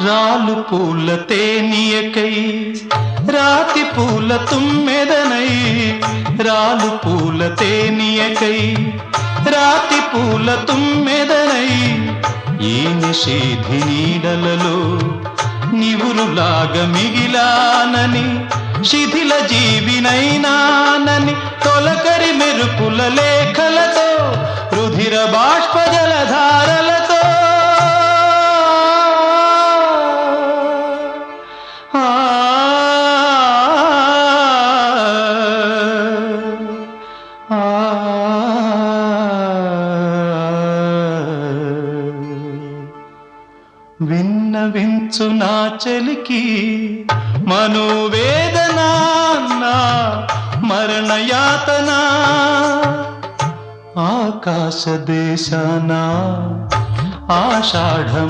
రాలు పూల తేనియకై రాతి పూల తుమ్మెదనై రాలు పూల తేనియకై రాతి పూల తుమ్మెదనై ఈ నిషేధి నీడలలో నివురులాగా మిగిలానని శిథిల జీవినైనానని తొలకరి మెరుపుల లేఖలతో రుధిర బాష్ప జలధారలతో విన్నవించు నా చలికి మనోవేదన మరణయాతన ఆకాశ దేశాన ఆషాఢమా